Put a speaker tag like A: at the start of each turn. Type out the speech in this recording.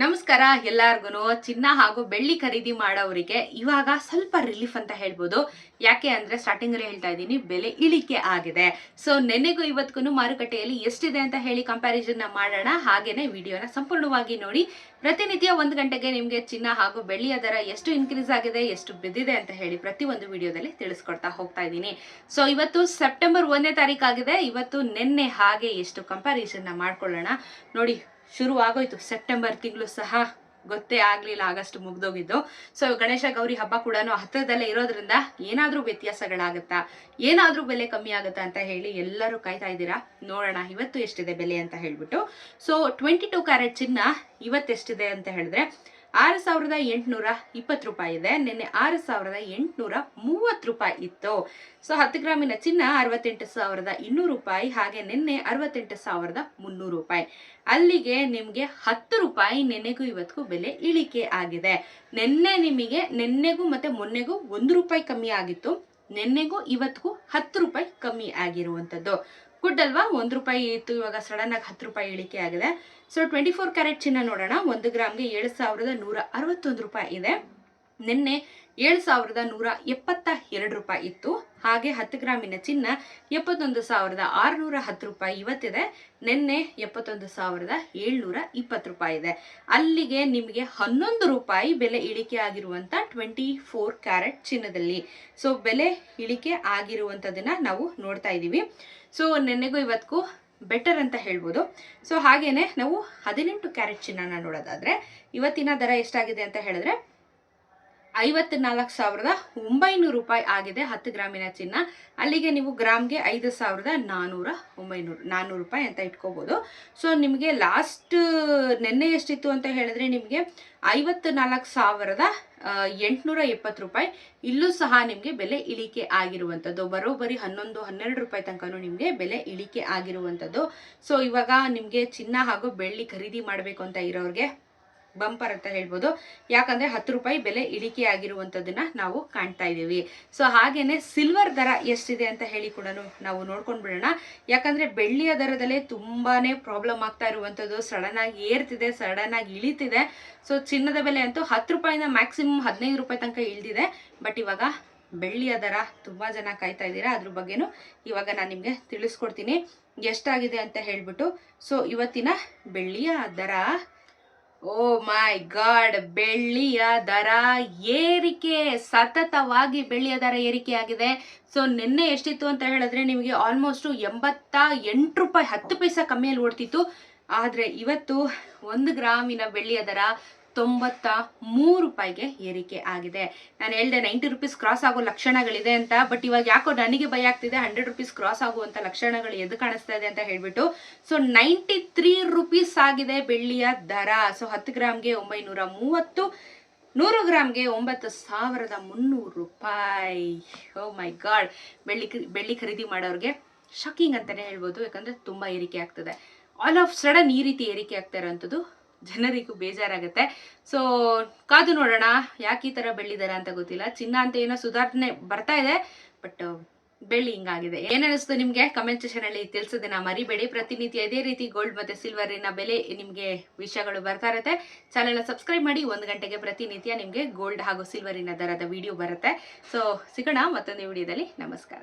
A: ನಮಸ್ಕಾರ ಎಲ್ಲಾರ್ಗು ಚಿನ್ನ ಹಾಗೂ ಬೆಳ್ಳಿ ಖರೀದಿ ಮಾಡೋರಿಗೆ ಇವಾಗ ಸ್ವಲ್ಪ ರಿಲೀಫ್ ಅಂತ ಹೇಳ್ಬೋದು. ಯಾಕೆ ಅಂದ್ರೆ ಸ್ಟಾರ್ಟಿಂಗ್ ಅಲ್ಲಿ ಹೇಳ್ತಾ ಇದ್ದೀನಿ, ಬೆಲೆ ಇಳಿಕೆ ಆಗಿದೆ. ಸೊ ನೆನ್ನೆಗೂ ಇವತ್ತಿಗೂ ಮಾರುಕಟ್ಟೆಯಲ್ಲಿ ಎಷ್ಟಿದೆ ಅಂತ ಹೇಳಿ ಕಂಪ್ಯಾರಿಸನ್ ಮಾಡೋಣ. ಹಾಗೇನೆ ವಿಡಿಯೋನ ಸಂಪೂರ್ಣವಾಗಿ ನೋಡಿ. ಪ್ರತಿನಿತ್ಯ 1 ಗಂಟೆಗೆ ನಿಮ್ಗೆ ಚಿನ್ನ ಹಾಗೂ ಬೆಳ್ಳಿಯ ದರ ಎಷ್ಟು ಇನ್ಕ್ರೀಸ್ ಆಗಿದೆ, ಎಷ್ಟು ಬಿದ್ದಿದೆ ಅಂತ ಹೇಳಿ ಪ್ರತಿಯೊಂದು ವಿಡಿಯೋದಲ್ಲಿ ತಿಳಿಸ್ಕೊಡ್ತಾ ಹೋಗ್ತಾ ಇದ್ದೀನಿ. ಸೊ ಇವತ್ತು ಸೆಪ್ಟೆಂಬರ್ 1ನೇ ತಾರೀಕು ಆಗಿದೆ. ಇವತ್ತು ನಿನ್ನೆ ಹಾಗೆ ಎಷ್ಟು ಕಂಪ್ಯಾರಿಸನ್ ಮಾಡ್ಕೊಳ್ಳೋಣ ನೋಡಿ. ಶುರು ಆಗೋಯ್ತು ಸೆಪ್ಟೆಂಬರ್ ತಿಂಗಳು ಸಹ ಗೊತ್ತೇ ಆಗ್ಲಿಲ್ಲ, ಆಗಸ್ಟ್ ಮುಗ್ದೋಗಿದ್ದು. ಸೊ ಗಣೇಶ ಗೌರಿ ಹಬ್ಬ ಕೂಡ ಹತ್ತಿರದಲ್ಲೇ ಇರೋದ್ರಿಂದ ಏನಾದ್ರೂ ವ್ಯತ್ಯಾಸಗಳಾಗತ್ತಾ, ಏನಾದ್ರೂ ಬೆಲೆ ಕಮ್ಮಿ ಆಗುತ್ತಾ ಅಂತ ಹೇಳಿ ಎಲ್ಲರೂ ಕಾಯ್ತಾ ಇದ್ದೀರಾ. ನೋಡೋಣ ಇವತ್ತು ಎಷ್ಟಿದೆ ಬೆಲೆ ಅಂತ ಹೇಳ್ಬಿಟ್ಟು. ಸೊ 22 ಕ್ಯಾರೆಟ್ ಚಿನ್ನ ಇವತ್ತೆಷ್ಟಿದೆ ಅಂತ ಹೇಳಿದ್ರೆ 6,820 ರೂಪಾಯಿ ಇದೆ. ನಿನ್ನೆ 6,830 ರೂಪಾಯಿ ಇತ್ತು. ಸೊ 10 ಗ್ರಾಮಿನ ಚಿನ್ನ 68,200 ರೂಪಾಯಿ, ಹಾಗೆ ನಿನ್ನೆ 68,300 ರೂಪಾಯಿ. ಅಲ್ಲಿಗೆ ನಿಮ್ಗೆ 10 ರೂಪಾಯಿ ನೆನ್ನೆಗೂ ಇವತ್ತಿಗೂ ಬೆಲೆ ಇಳಿಕೆ ಆಗಿದೆ. ನೆನ್ನೆಗೂ ಮತ್ತೆ ಮೊನ್ನೆಗೂ 1 ರೂಪಾಯಿ ಕಮ್ಮಿ ಆಗಿತ್ತು. ನೆನ್ನೆಗೂ ಇವತ್ತಿಗೂ 10 ರೂಪಾಯಿ ಕಮ್ಮಿ ಆಗಿರುವಂತದ್ದು. ಗುಡ್ ಅಲ್ವಾ? 1 ರೂಪಾಯಿ ಇತ್ತು, ಇವಾಗ ಸಡನ್ ಆಗಿ 10 ರೂಪಾಯಿ ಇಳಿಕೆ ಆಗಿದೆ. ಸೊ 24 ಕ್ಯಾರೆಟ್ ಚಿನ್ನ ನೋಡೋಣ. 1 ಗ್ರಾಮ್ಗೆ 7,161 ರೂಪಾಯಿ ಇದೆ. ನಿನ್ನೆ 7,172 ರೂಪಾಯಿ ಇತ್ತು. ಹಾಗೆ 10 ಗ್ರಾಮಿನ ಚಿನ್ನ 71,610 ರೂಪಾಯಿ ಇವತ್ತಿದೆ. ನಿನ್ನೆ 71,720 ರೂಪಾಯಿ ಇದೆ. ಅಲ್ಲಿಗೆ ನಿಮಗೆ 11 ರೂಪಾಯಿ ಬೆಲೆ ಇಳಿಕೆ ಆಗಿರುವಂತ 24 ಕ್ಯಾರೆಟ್ ಚಿನ್ನದಲ್ಲಿ. ಸೊ ಬೆಲೆ ಇಳಿಕೆ ಆಗಿರುವಂತದನ್ನ ನಾವು ನೋಡ್ತಾ ಇದೀವಿ. ಸೊ ನೆನ್ನೆಗೂ ಇವತ್ತಿಗೂ ಬೆಟರ್ ಅಂತ ಹೇಳ್ಬೋದು. ಸೊ ಹಾಗೇನೆ ನಾವು 18 ಕ್ಯಾರೆಟ್ ಚಿನ್ನನ ನೋಡೋದಾದ್ರೆ ಇವತ್ತಿನ ದರ ಎಷ್ಟಾಗಿದೆ ಅಂತ ಹೇಳಿದ್ರೆ 54,900 ರೂಪಾಯಿ ಆಗಿದೆ 10 ಗ್ರಾಮಿನ ಚಿನ್ನ. ಅಲ್ಲಿಗೆ ನೀವು ಗ್ರಾಮ್ಗೆ 5,400 ರೂಪಾಯಿ ಅಂತ ಇಟ್ಕೋಬಹುದು. ಸೊ ನಿಮಗೆ ಲಾಸ್ಟ್ ನೆನ್ನೆ ಎಷ್ಟಿತ್ತು ಅಂತ ಹೇಳಿದ್ರೆ ನಿಮಗೆ 54,870 ರೂಪಾಯಿ. ಇಲ್ಲೂ ಸಹ ನಿಮಗೆ ಬೆಲೆ ಇಳಿಕೆ ಆಗಿರುವಂಥದ್ದು. ಬರೋಬ್ಬರಿ 11-12 ರೂಪಾಯಿ ತನಕ ನಿಮಗೆ ಬೆಲೆ ಇಳಿಕೆ ಆಗಿರುವಂಥದ್ದು. ಸೊ ಇವಾಗ ನಿಮಗೆ ಚಿನ್ನ ಹಾಗೂ ಬೆಳ್ಳಿ ಖರೀದಿ ಮಾಡಬೇಕು ಅಂತ ಇರೋರಿಗೆ ಬಂಪರ್ ಅಂತ ಹೇಳ್ಬೋದು. ಯಾಕಂದ್ರೆ 10 ರೂಪಾಯಿ ಬೆಲೆ ಇಳಿಕೆ ಆಗಿರುವಂತದನ್ನ ನಾವು ಕಾಣ್ತಾ ಇದೀವಿ. ಸೊ ಹಾಗೇನೆ ಸಿಲ್ವರ್ ದರ ಎಷ್ಟಿದೆ ಅಂತ ಹೇಳಿ ಕೂಡ ನಾವು ನೋಡ್ಕೊಂಡ್ ಬಿಡೋಣ. ಯಾಕಂದ್ರೆ ಬೆಳ್ಳಿಯ ದರದಲ್ಲೇ ತುಂಬಾನೇ ಪ್ರಾಬ್ಲಮ್ ಆಗ್ತಾ ಇರುವಂತದ್ದು. ಸಡನ್ ಆಗಿ ಏರ್ತಿದೆ, ಸಡನ್ ಆಗಿ ಇಳಿತಿದೆ. ಸೊ ಚಿನ್ನದ ಬೆಲೆ ಅಂತೂ 10 ರೂಪಾಯಿಂದ ಮ್ಯಾಕ್ಸಿಮಮ್ 15 ರೂಪಾಯಿ ತನಕ ಇಳಿದಿದೆ. ಬಟ್ ಇವಾಗ ಬೆಳ್ಳಿಯ ದರ ತುಂಬಾ ಜನ ಕಾಯ್ತಾ ಇದ್ದೀರಾ. ಅದ್ರ ಬಗ್ಗೆನೂ ಇವಾಗ ನಾನು ನಿಮ್ಗೆ ತಿಳಿಸ್ಕೊಡ್ತೀನಿ ಎಷ್ಟಾಗಿದೆ ಅಂತ ಹೇಳ್ಬಿಟ್ಟು. ಸೊ ಇವತ್ತಿನ ಬೆಳ್ಳಿಯ ದರ, ಓ ಮೈ ಗಾಡ್, ಬೆಳ್ಳಿಯ ದರ ಏರಿಕೆ, ಸತತವಾಗಿ ಬೆಳ್ಳಿಯ ದರ ಏರಿಕೆ ಆಗಿದೆ. ಸೊ ನಿನ್ನೆ ಎಷ್ಟಿತ್ತು ಅಂತ ಹೇಳಿದ್ರೆ ನಿಮಗೆ ಆಲ್ಮೋಸ್ಟ್ 88 ರೂಪಾಯಿ 10 ಪೈಸಾ ಕಮ್ಮಿಯಲ್ಲಿ ಓಡ್ತಿತ್ತು. ಆದ್ರೆ ಇವತ್ತು 1 ಗ್ರಾಮಿನ ಬೆಳ್ಳಿಯ ದರ 93 ರೂಪಾಯಿಗೆ ಏರಿಕೆ ಆಗಿದೆ. ನಾನು ಹೇಳ್ದೆ 90 ರೂಪೀಸ್ ಕ್ರಾಸ್ ಆಗೋ ಲಕ್ಷಣಗಳಿದೆ ಅಂತ. ಬಟ್ ಇವಾಗ ಯಾಕೋ ನನಗೆ ಭಯ ಆಗ್ತಿದೆ 100 ರೂಪೀಸ್ ಕ್ರಾಸ್ ಆಗುವಂತ ಲಕ್ಷಣಗಳು ಎದ್ದು ಕಾಣಿಸ್ತಾ ಇದೆ ಅಂತ ಹೇಳ್ಬಿಟ್ಟು. ಸೊ 93 ರೂಪೀಸ್ ಆಗಿದೆ ಬೆಳ್ಳಿಯ ದರ. ಸೊ 10 ಗ್ರಾಮ್ಗೆ 930, 100 ಗ್ರಾಮ್ಗೆ 9,300 ರೂಪಾಯಿ. ಓ ಮೈ ಗಾಡ್, ಬೆಳ್ಳಿ ಖರೀದಿ ಮಾಡೋರಿಗೆ ಶಾಕಿಂಗ್ ಅಂತಾನೆ ಹೇಳ್ಬೋದು. ಯಾಕಂದ್ರೆ ತುಂಬಾ ಏರಿಕೆ ಆಗ್ತದೆ. ಆಲ್ ಆಫ್ ಸಡನ್ ಈ ರೀತಿ ಏರಿಕೆ ಆಗ್ತಾ ಇರೋಂಥದ್ದು ಜನರಿಗೂ ಬೇಜಾರಾಗುತ್ತೆ. ಸೊ ಕಾದು ನೋಡೋಣ ಯಾಕೆ ಈ ತರ ಬೆಳ್ಳಿ ದರ ಅಂತ ಗೊತ್ತಿಲ್ಲ. ಚಿನ್ನ ಅಂತ ಏನೋ ಸುಧಾರಣೆ ಬರ್ತಾ ಇದೆ, ಬಟ್ ಬೆಳ್ಳಿ ಹಿಂಗಾಗಿದೆ. ಏನಿಸ್ತು ನಿಮ್ಗೆ ಕಮೆಂಟ್ ಸೆಕ್ಷನ್ ಅಲ್ಲಿ ತಿಳಿಸೋದನ್ನ ಮರಿಬೇಡಿ. ಪ್ರತಿನಿತ್ಯ ಇದೇ ರೀತಿ ಗೋಲ್ಡ್ ಮತ್ತೆ ಸಿಲ್ವರಿನ ಬೆಲೆ ನಿಮ್ಗೆ ವಿಷಯಗಳು ಬರ್ತಾ ಇರುತ್ತೆ. ಚಾನೆಲ್ ಸಬ್ಸ್ಕ್ರೈಬ್ ಮಾಡಿ. 1 ಗಂಟೆಗೆ ಪ್ರತಿನಿತ್ಯ ನಿಮ್ಗೆ ಗೋಲ್ಡ್ ಹಾಗೂ ಸಿಲ್ವರಿನ ದರದ ವಿಡಿಯೋ ಬರುತ್ತೆ. ಸೊ ಸಿಗೋಣ ಮತ್ತೊಂದು ವಿಡಿಯೋದಲ್ಲಿ. ನಮಸ್ಕಾರ.